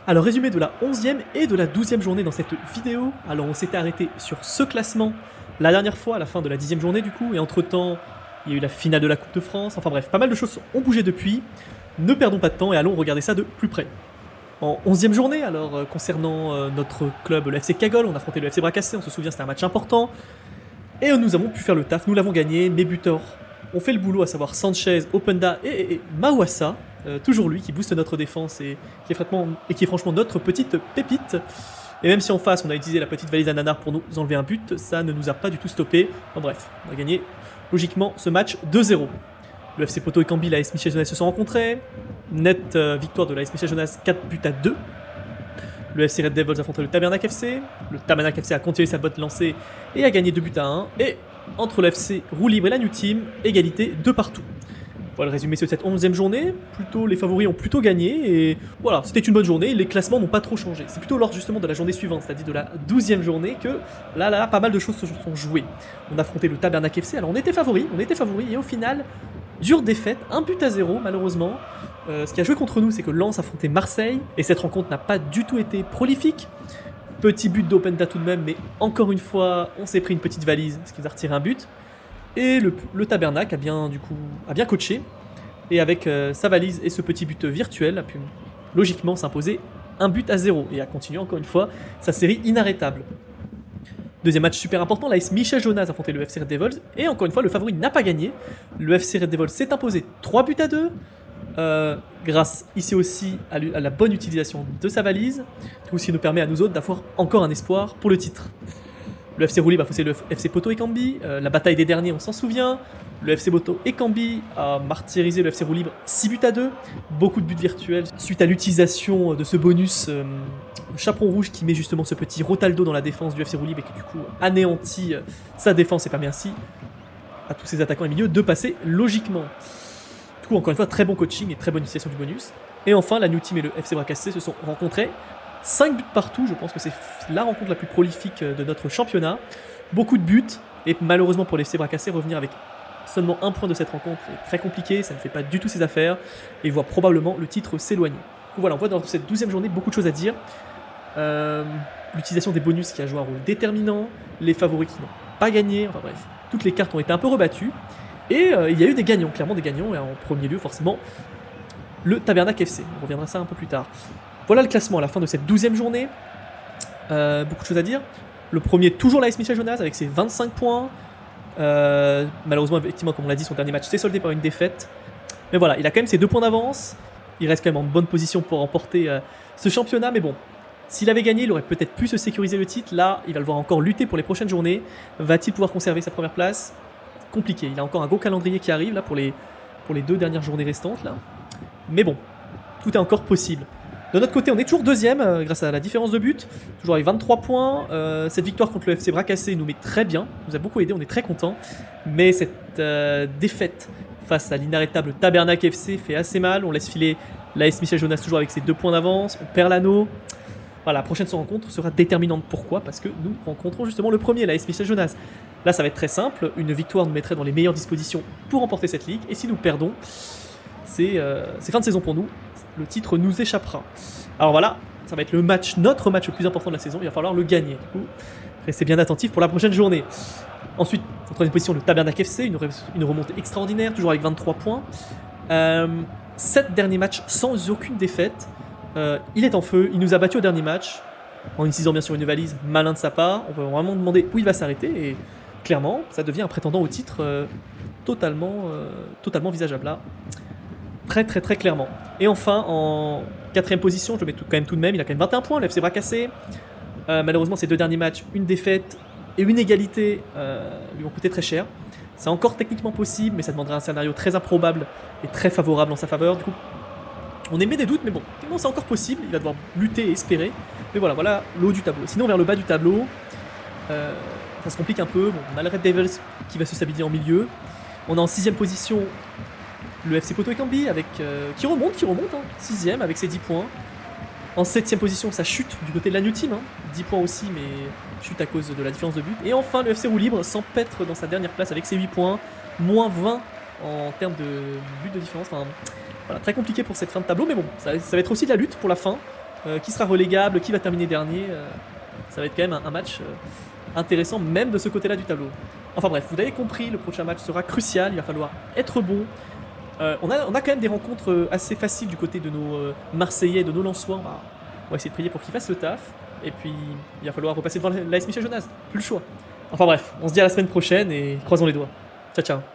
Alors résumé de la 11e et de la 12e journée dans cette vidéo. Alors on s'était arrêté sur ce classement la dernière fois à la fin de la 10e journée du coup, et entre temps il y a eu la finale de la Coupe de France, enfin bref, pas mal de choses ont bougé depuis. Ne perdons pas de temps et allons regarder ça de plus près. En 11e journée, alors concernant notre club, le FC Cagole, on affrontait le FC Bracassé, on se souvient c'était un match important, et nous avons pu faire le taf, nous l'avons gagné, mes buteurs ont fait le boulot, à savoir Sanchez, Openda et Mawassa, toujours lui qui booste notre défense et qui est franchement notre petite pépite. Et même si en face on a utilisé la petite valise à Nanar pour nous enlever un but, ça ne nous a pas du tout stoppé. En bref, on a gagné logiquement ce match 2-0. Le FC Porto et Cambi, la AS Michel Jeunesse se sont rencontrés. Nette victoire de la AS Michel Jeunesse, 4 buts à 2. Le FC Red Devils affrontait le Tabernac FC. Le Tabernac FC a continué sa botte lancée et a gagné 2 buts à 1. Et entre le FC Roue Libre et la New Team, égalité de partout. Voilà le résumé de cette 11e journée. Plutôt, les favoris ont plutôt gagné et voilà, c'était une bonne journée. Les classements n'ont pas trop changé. C'est plutôt lors justement de la journée suivante, c'est-à-dire de la 12e journée, que là, pas mal de choses se sont jouées. On a affronté le Tabernac FC. Alors on était favoris et au final, dure défaite, 1 but à 0 malheureusement. Ce qui a joué contre nous, c'est que Lens affrontait Marseille et cette rencontre n'a pas du tout été prolifique. Petit but d'Openda tout de même, mais encore une fois, on s'est pris une petite valise, ce qui nous a retiré un but. Et le Tabernac a bien coaché, et avec sa valise et ce petit but virtuel, a pu logiquement s'imposer 1 but à 0, et a continué encore une fois sa série inarrêtable. Deuxième match super important, l'AS Michel Jonas affrontait le FC Red Devils, et encore une fois le favori n'a pas gagné. Le FC Red Devils s'est imposé 3 buts à 2, grâce ici aussi à la bonne utilisation de sa valise, tout ce qui nous permet à nous autres d'avoir encore un espoir pour le titre. Le FC Roue Libre a faussé le FC Porto et Cambi, la bataille des derniers on s'en souvient. Le FC Porto et Cambi a martyrisé le FC Roue Libre 6 buts à 2, beaucoup de buts virtuels suite à l'utilisation de ce bonus chaperon rouge qui met justement ce petit Rotaldo dans la défense du FC Roue Libre et qui du coup anéantit sa défense et permet ainsi à tous ses attaquants et milieux de passer logiquement. Du coup encore une fois très bon coaching et très bonne utilisation du bonus. Et enfin la New Team et le FC Bracassé se sont rencontrés. 5 buts partout, je pense que c'est la rencontre la plus prolifique de notre championnat. Beaucoup de buts, et malheureusement pour les FC Bracassé, revenir avec seulement 1 point de cette rencontre est très compliqué, ça ne fait pas du tout ses affaires, et voit probablement le titre s'éloigner. Donc voilà, on voit dans cette 12e journée beaucoup de choses à dire. L'utilisation des bonus qui a joué un rôle déterminant, les favoris qui n'ont pas gagné, enfin bref, toutes les cartes ont été un peu rebattues, et il y a eu des gagnants, clairement des gagnants, et en premier lieu forcément le Tabernac FC, on reviendra à ça un peu plus tard. Voilà le classement à la fin de cette 12e journée. Beaucoup de choses à dire. Le premier, toujours l'AS Michel Jonas avec ses 25 points. Malheureusement, effectivement, comme on l'a dit, son dernier match s'est soldé par une défaite. Mais voilà, il a quand même ses 2 points d'avance. Il reste quand même en bonne position pour remporter ce championnat. Mais bon, s'il avait gagné, il aurait peut-être pu se sécuriser le titre. Là, il va le voir encore lutter pour les prochaines journées. Va-t-il pouvoir conserver sa première place? Compliqué. Il a encore un gros calendrier qui arrive là pour les 2 dernières journées restantes. Là. Mais bon, tout est encore possible. De notre côté, on est toujours deuxième grâce à la différence de but, toujours avec 23 points. Cette victoire contre le FC Bracassé nous met très bien, nous a beaucoup aidé, on est très content. Mais cette défaite face à l'inarrêtable Tabernac FC fait assez mal. On laisse filer l'AS Michel Jonas toujours avec ses 2 points d'avance, on perd l'anneau. Voilà, la prochaine rencontre sera déterminante. Pourquoi? Parce que nous rencontrons justement le premier, l'AS Michel Jonas. Là, ça va être très simple, une victoire nous mettrait dans les meilleures dispositions pour remporter cette ligue. Et si nous perdons, c'est fin de saison pour nous. Le titre nous échappera. Alors voilà, ça va être notre match le plus important de la saison. Il va falloir le gagner. Du coup, restez bien attentifs pour la prochaine journée. Ensuite, en troisième position, le Tabernac FC, une remontée extraordinaire, toujours avec 23 points. 7 derniers matchs sans aucune défaite. Il est en feu, il nous a battu au dernier match, en utilisant bien sûr une valise, malin de sa part. On va vraiment demander où il va s'arrêter, et clairement, ça devient un prétendant au titre totalement visageable là. Très clairement. Et enfin, en 4ème position, je le mets quand même tout de même, il a quand même 21 points, le FC Bracassé. Malheureusement, ces 2 derniers matchs, une défaite et une égalité lui ont coûté très cher. C'est encore techniquement possible, mais ça demanderait un scénario très improbable et très favorable en sa faveur. Du coup, on émet des doutes, mais bon, c'est encore possible, il va devoir lutter et espérer. Mais voilà le haut du tableau. Sinon, vers le bas du tableau, ça se complique un peu. Bon, on a le Red Devils qui va se stabiliser en milieu. On a en 6ème position le FC Porto et Cambi qui remonte, 6ème avec ses 10 points. En 7ème position, ça chute du côté de la New Team, 10 points aussi, mais chute à cause de la différence de but. Et enfin, le FC Roue Libre s'empêtre dans sa dernière place avec ses 8 points, moins 20 en termes de but de différence. Enfin, voilà, très compliqué pour cette fin de tableau, mais bon, ça va être aussi de la lutte pour la fin. qui sera relégable, qui va terminer dernier. Ça va être quand même un match intéressant, même de ce côté-là du tableau. Enfin bref, vous avez compris, le prochain match sera crucial, il va falloir être bon. On a quand même des rencontres assez faciles du côté de nos Marseillais, de nos Lensois. On va essayer de prier pour qu'ils fassent le taf. Et puis, il va falloir repasser devant l'AS Michel Jonas. Plus le choix. Enfin bref, on se dit à la semaine prochaine et croisons les doigts. Ciao, ciao.